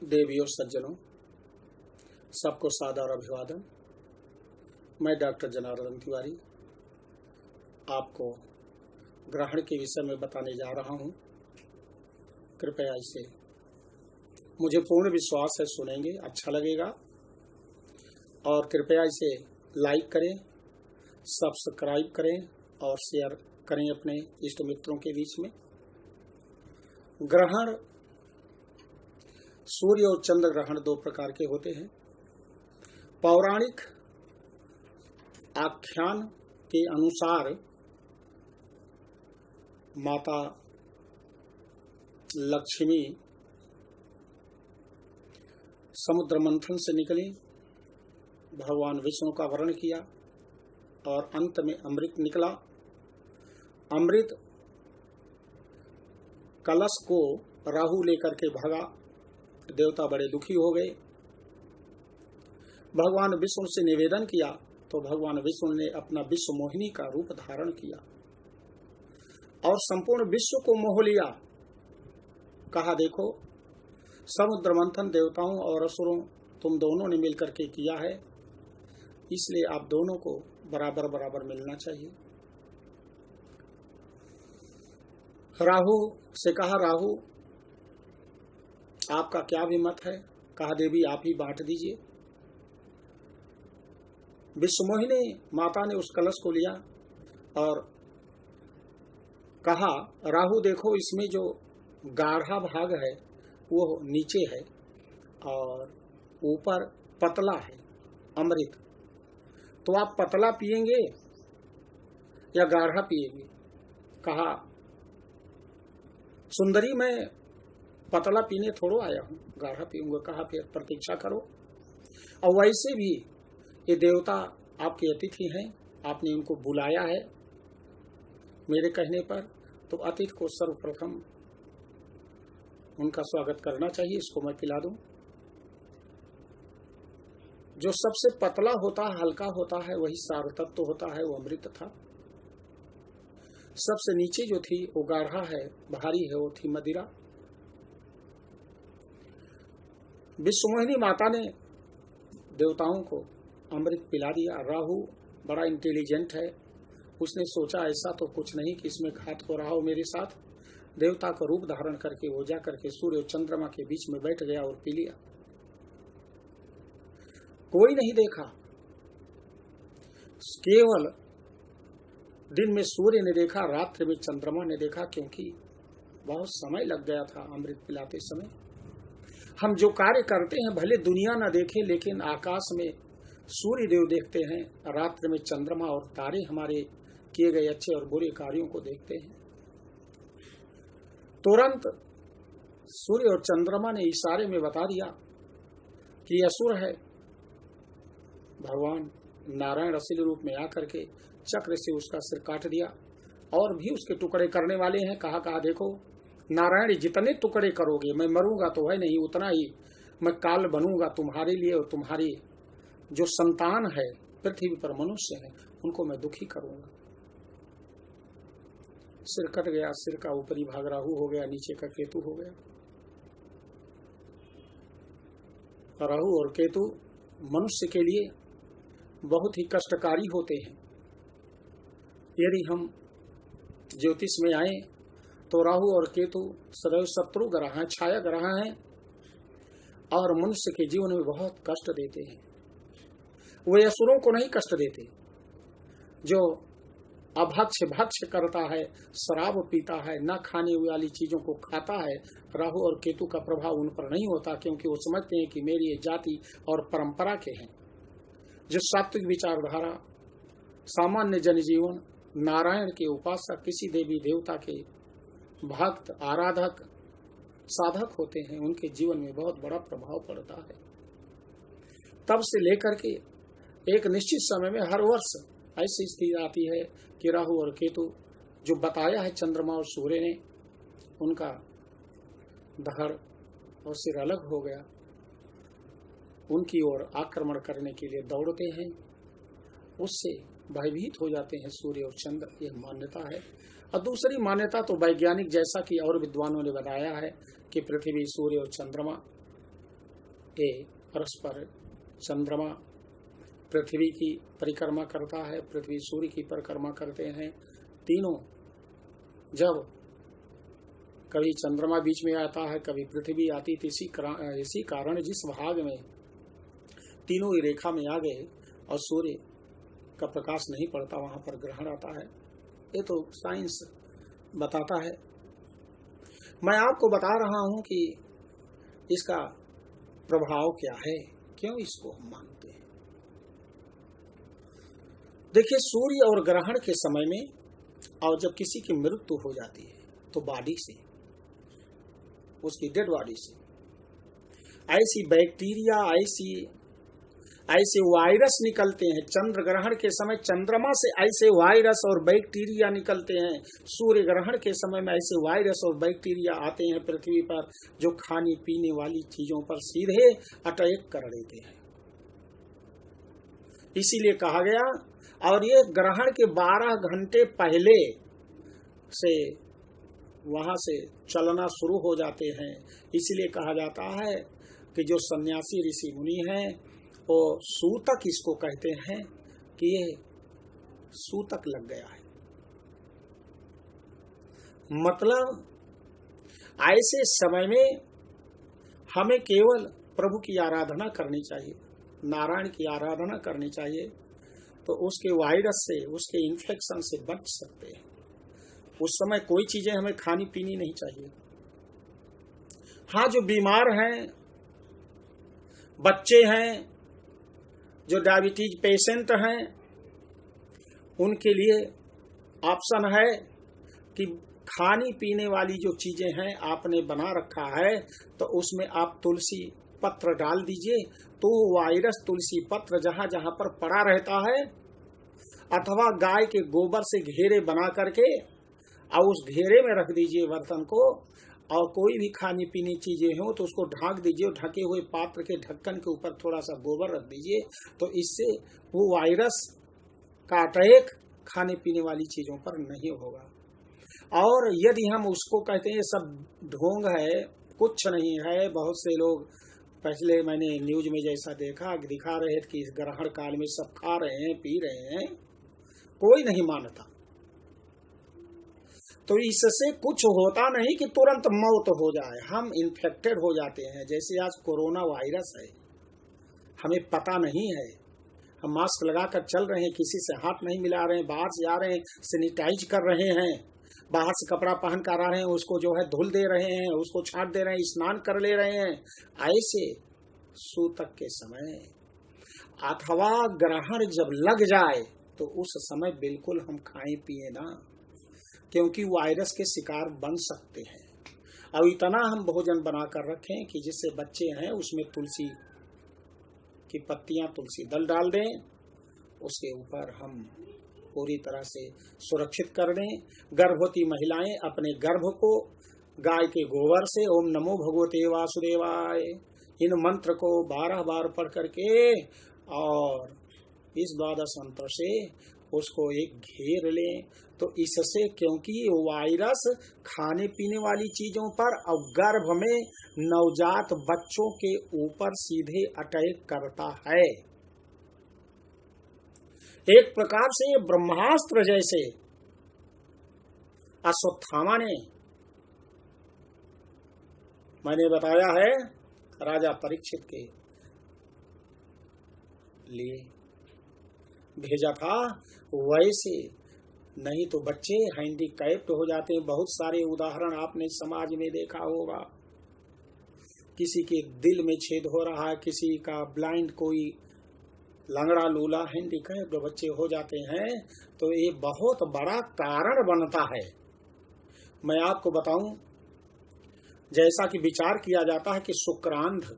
देवियों सज्जनों, सबको सादर अभिवादन। मैं डॉक्टर जनार्दन तिवारी आपको ग्रहण के विषय में बताने जा रहा हूं। कृपया इसे मुझे पूर्ण विश्वास है सुनेंगे, अच्छा लगेगा और कृपया इसे लाइक करें, सब्सक्राइब करें और शेयर करें अपने इष्ट मित्रों के बीच में। ग्रहण, सूर्य और चंद्र ग्रहण दो प्रकार के होते हैं। पौराणिक आख्यान के अनुसार माता लक्ष्मी समुद्र मंथन से निकली, भगवान विष्णु का वर्ण किया और अंत में अमृत निकला। अमृत कलश को राहु लेकर के भागा, देवता बड़े दुखी हो गए। भगवान विष्णु से निवेदन किया तो भगवान विष्णु ने अपना विश्व मोहिनी का रूप धारण किया और संपूर्ण विश्व को मोह लिया। कहा, देखो समुद्र मंथन देवताओं और असुरों तुम दोनों ने मिलकर के किया है, इसलिए आप दोनों को बराबर बराबर मिलना चाहिए। राहु से कहा, राहु आपका क्या भी मत है? कहा, देवी आप ही बांट दीजिए। विश्वमोहिनी माता ने उस कलश को लिया और कहा, राहु देखो इसमें जो गाढ़ा भाग है वो नीचे है और ऊपर पतला है अमृत, तो आप पतला पिएंगे या गाढ़ा पिएंगे? कहा, सुंदरी मैं पतला पीने थोड़ो आया हूं, गाढ़ा पीऊंगा। कहा, फिर प्रतीक्षा करो। और वैसे भी ये देवता आपके अतिथि हैं, आपने उनको बुलाया है मेरे कहने पर, तो अतिथि को सर्वप्रथम उनका स्वागत करना चाहिए। इसको मैं पिला दूं। जो सबसे पतला होता है, हल्का होता है, वही सार तत्व होता है, वो अमृत था। सबसे नीचे जो थी वो गाढ़ा है, भारी है, वो थी मदिरा। विश्वमोहिनी माता ने देवताओं को अमृत पिला दिया। राहु बड़ा इंटेलिजेंट है, उसने सोचा ऐसा तो कुछ नहीं कि इसमें घात हो रहा हो मेरे साथ। देवता का रूप धारण करके वो जा करके सूर्य और चंद्रमा के बीच में बैठ गया और पी लिया। कोई नहीं देखा, केवल दिन में सूर्य ने देखा, रात्रि में चंद्रमा ने देखा, क्योंकि बहुत समय लग गया था अमृत पिलाते समय। हम जो कार्य करते हैं भले दुनिया न देखे, लेकिन आकाश में सूर्य देव देखते हैं, रात्रि में चंद्रमा और तारे हमारे किए गए अच्छे और बुरे कार्यों को देखते हैं। तुरंत सूर्य और चंद्रमा ने इशारे में बता दिया कि असुर है। भगवान नारायण असली रूप में आकर के चक्र से उसका सिर काट दिया और भी उसके टुकड़े करने वाले हैं। कहा, देखो नारायण जितने टुकड़े करोगे, मैं मरूंगा तो है नहीं, उतना ही मैं काल बनूंगा तुम्हारे लिए, और तुम्हारी जो संतान है पृथ्वी पर मनुष्य है उनको मैं दुखी करूंगा। सिर कट गया, सिर का ऊपरी भाग राहु हो गया, नीचे का केतु हो गया। राहु और केतु मनुष्य के लिए बहुत ही कष्टकारी होते हैं। यदि हम ज्योतिष में आए तो राहु और केतु सदैव शत्रु ग्रह हैं, छाया ग्रह हैं और मनुष्य के जीवन में बहुत कष्ट देते हैं। वे असुरों को नहीं कष्ट देते। जो अभक्ष भक्ष करता है, शराब पीता है, न खाने वाली चीजों को खाता है, राहु और केतु का प्रभाव उन पर नहीं होता, क्योंकि वो समझते हैं कि मेरी ये जाति और परंपरा के हैं। जो सात्विक विचारधारा, सामान्य जनजीवन, नारायण के उपासक, किसी देवी देवता के भक्त, आराधक, साधक होते हैं, उनके जीवन में बहुत बड़ा प्रभाव पड़ता है। तब से लेकर के एक निश्चित समय में हर वर्ष ऐसी स्थिति आती है कि राहु और केतु जो बताया है चंद्रमा और सूर्य ने, उनका धड़ और सिर अलग हो गया, उनकी ओर आक्रमण करने के लिए दौड़ते हैं, उससे भयभीत हो जाते हैं सूर्य और चंद्र। यह मान्यता है। और दूसरी मान्यता तो वैज्ञानिक, जैसा कि और विद्वानों ने बताया है कि पृथ्वी, सूर्य और चंद्रमा ये परस्पर, चंद्रमा पृथ्वी की परिक्रमा करता है, पृथ्वी सूर्य की परिक्रमा करते हैं। तीनों जब कभी चंद्रमा बीच में आता है, कभी पृथ्वी आती, तो इसी कारण जिस भाग में तीनों ही रेखा में आ गए और सूर्य का प्रकाश नहीं पड़ता, वहां पर ग्रहण आता है। ये तो साइंस बताता है। मैं आपको बता रहा हूं कि इसका प्रभाव क्या है, क्यों इसको हम मानते हैं। देखिए, सूर्य और ग्रहण के समय में और जब किसी की मृत्यु हो जाती है तो बॉडी से, उसकी डेड बॉडी से ऐसी बैक्टीरिया, ऐसे वायरस निकलते हैं। चंद्र ग्रहण के समय चंद्रमा से ऐसे वायरस और बैक्टीरिया निकलते हैं। सूर्य ग्रहण के समय में ऐसे वायरस और बैक्टीरिया आते हैं पृथ्वी पर, जो खाने पीने वाली चीजों पर सीधे अटैक कर देते हैं। इसीलिए कहा गया, और ये ग्रहण के 12 घंटे पहले से वहां से चलना शुरू हो जाते हैं। इसलिए कहा जाता है कि जो सन्यासी ऋषि मुनि हैं वो सूतक इसको कहते हैं कि ये सूतक लग गया है। मतलब ऐसे समय में हमें केवल प्रभु की आराधना करनी चाहिए, नारायण की आराधना करनी चाहिए, तो उसके वायरस से, उसके इन्फेक्शन से बच सकते हैं। उस समय कोई चीजें हमें खानी पीनी नहीं चाहिए। हाँ, जो बीमार हैं, बच्चे हैं, जो डायबिटीज पेशेंट हैं, उनके लिए ऑप्शन है कि खाने पीने वाली जो चीजें हैं आपने बना रखा है, तो उसमें आप तुलसी पत्र डाल दीजिए, तो वायरस तुलसी पत्र जहां जहां पर पड़ा रहता है, अथवा गाय के गोबर से घेरे बना करके और उस घेरे में रख दीजिए बर्तन को, और कोई भी खाने पीने चीजें हो तो उसको ढक दीजिए। ढके हुए पात्र के ढक्कन के ऊपर थोड़ा सा गोबर रख दीजिए, तो इससे वो वायरस का अटैक खाने पीने वाली चीजों पर नहीं होगा। और यदि हम उसको कहते हैं ये सब ढोंग है, कुछ नहीं है, बहुत से लोग पहले मैंने न्यूज में जैसा दिखा रहे थे कि इस ग्रहण काल में सब खा रहे हैं, पी रहे हैं, कोई नहीं मानता। तो इससे कुछ होता नहीं कि तुरंत मौत हो जाए, हम इन्फेक्टेड हो जाते हैं। जैसे आज कोरोना वायरस है, हमें पता नहीं है, हम मास्क लगाकर चल रहे हैं, किसी से हाथ नहीं मिला रहे हैं, बाहर से आ रहे हैं सैनिटाइज कर रहे हैं, बाहर से कपड़ा पहन कर आ रहे हैं, उसको जो है धुल दे रहे हैं, उसको छाट दे रहे हैं, स्नान कर ले रहे हैं। ऐसे सूतक के समय अथवा ग्रहण जब लग जाए तो उस समय बिल्कुल हम खाएं पिए ना, क्योंकि वायरस के शिकार बन सकते हैं। अब इतना हम भोजन बनाकर रखें कि जिससे बच्चे हैं उसमें तुलसी की पत्तियां, तुलसी दल डाल दें, उसके ऊपर हम पूरी तरह से सुरक्षित कर दें। गर्भवती महिलाएं अपने गर्भ को गाय के गोबर से ओम नमो भगवते वासुदेवाय इन मंत्र को 12 बार पढ़ करके और इस 12 मंत्र से उसको एक घेर लें, तो इससे, क्योंकि वायरस खाने पीने वाली चीजों पर और गर्भ में नवजात बच्चों के ऊपर सीधे अटैक करता है। एक प्रकार से ये ब्रह्मास्त्र जैसे अश्वत्थामा ने, मैंने बताया है, राजा परीक्षित के लिए भेजा था, वैसे नहीं तो बच्चे हैंडीकैप्ड हो जाते हैं। बहुत सारे उदाहरण आपने समाज में देखा होगा, किसी के दिल में छेद हो रहा है, किसी का ब्लाइंड, कोई लंगड़ा लूला हैंडीकैप्ड बच्चे हो जाते हैं, तो ये बहुत बड़ा कारण बनता है। मैं आपको बताऊं, जैसा कि विचार किया जाता है कि शुक्रांध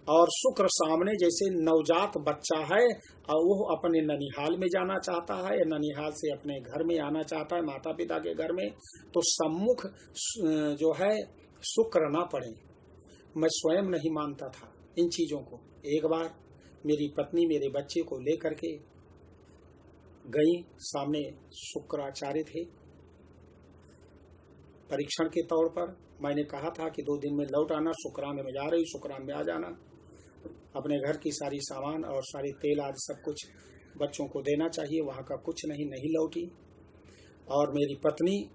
और शुक्र सामने जैसे नवजात बच्चा है और वो अपने ननिहाल में जाना चाहता है, ननिहाल से अपने घर में आना चाहता है, माता पिता के घर में, तो सम्मुख जो है शुक्र ना पड़े। मैं स्वयं नहीं मानता था इन चीजों को। एक बार मेरी पत्नी मेरे बच्चे को लेकर के गई, सामने शुक्राचार्य थे परीक्षण के तौर पर, मैंने कहा था कि 2 दिन में लौट आना, शुक्रान में जा रही, शुक्रान में आ जाना, अपने घर की सारी सामान और सारी तेल आदि सब कुछ बच्चों को देना चाहिए। वहाँ का कुछ नहीं लौटी। और मेरी पत्नी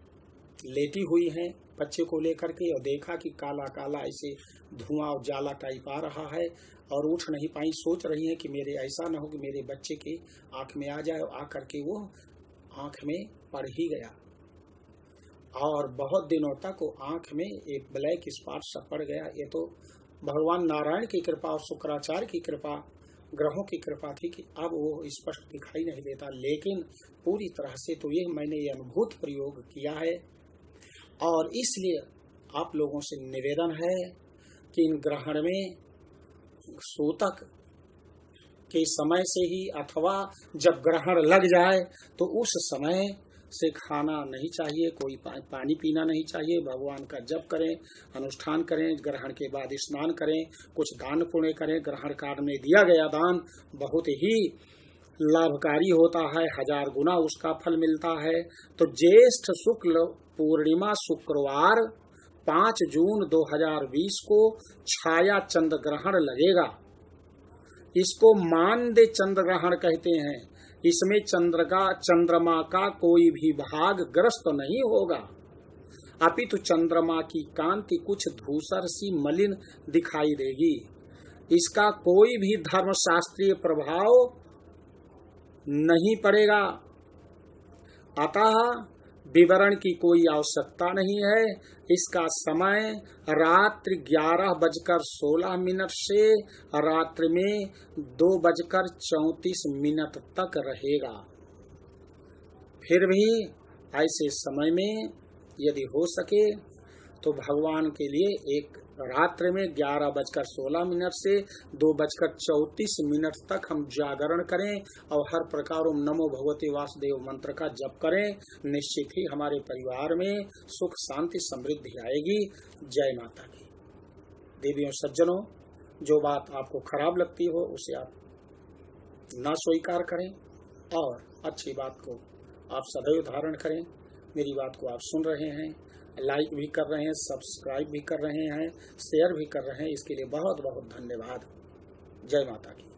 लेटी हुई है बच्चे को लेकर के, और देखा कि काला काला ऐसे धुआं और जाला टाइप आ रहा है, और उठ नहीं पाई। सोच रही है कि मेरे ऐसा न हो कि मेरे बच्चे के आँख में आ जाए, आकर के वो आँख में पड़ ही गया। और बहुत दिनों तक वो आँख में एक ब्लैक स्पॉट सा पड़ गया। ये तो भगवान नारायण की कृपा और शुक्राचार्य की कृपा, ग्रहों की कृपा थी कि अब वो स्पष्ट दिखाई नहीं देता। लेकिन पूरी तरह से तो ये मैंने ये अनुभूत प्रयोग किया है। और इसलिए आप लोगों से निवेदन है कि इन ग्रहण में सूतक के समय से ही अथवा जब ग्रहण लग जाए तो उस समय से खाना नहीं चाहिए, कोई पानी पीना नहीं चाहिए। भगवान का जप करें, अनुष्ठान करें, ग्रहण के बाद स्नान करें, कुछ दान पुण्य करें। ग्रहण काल में दिया गया दान बहुत ही लाभकारी होता है, 1000 गुना उसका फल मिलता है। तो ज्येष्ठ शुक्ल पूर्णिमा शुक्रवार 5 जून 2020 को छाया चंद्र ग्रहण लगेगा। इसको मानदेय चंद्र ग्रहण कहते हैं। इसमें चंद्रमा का कोई भी भाग ग्रस्त नहीं होगा, अपितु चंद्रमा की कांति कुछ धूसर सी मलिन दिखाई देगी। इसका कोई भी धर्मशास्त्रीय प्रभाव नहीं पड़ेगा, अतः विवरण की कोई आवश्यकता नहीं है। इसका समय रात्रि 11:16 से रात्रि में 2:34 तक रहेगा। फिर भी ऐसे समय में यदि हो सके तो भगवान के लिए एक रात्रि में 11:16 से 2:34 तक हम जागरण करें और हर प्रकार नमो भगवते वासुदेव मंत्र का जप करें। निश्चित ही हमारे परिवार में सुख शांति समृद्धि आएगी। जय माता की। देवियों सज्जनों, जो बात आपको खराब लगती हो उसे आप न स्वीकार करें और अच्छी बात को आप सदैव धारण करें। मेरी बात को आप सुन रहे हैं, लाइक भी कर रहे हैं, सब्सक्राइब भी कर रहे हैं, शेयर भी कर रहे हैं, इसके लिए बहुत बहुत धन्यवाद। जय माता की।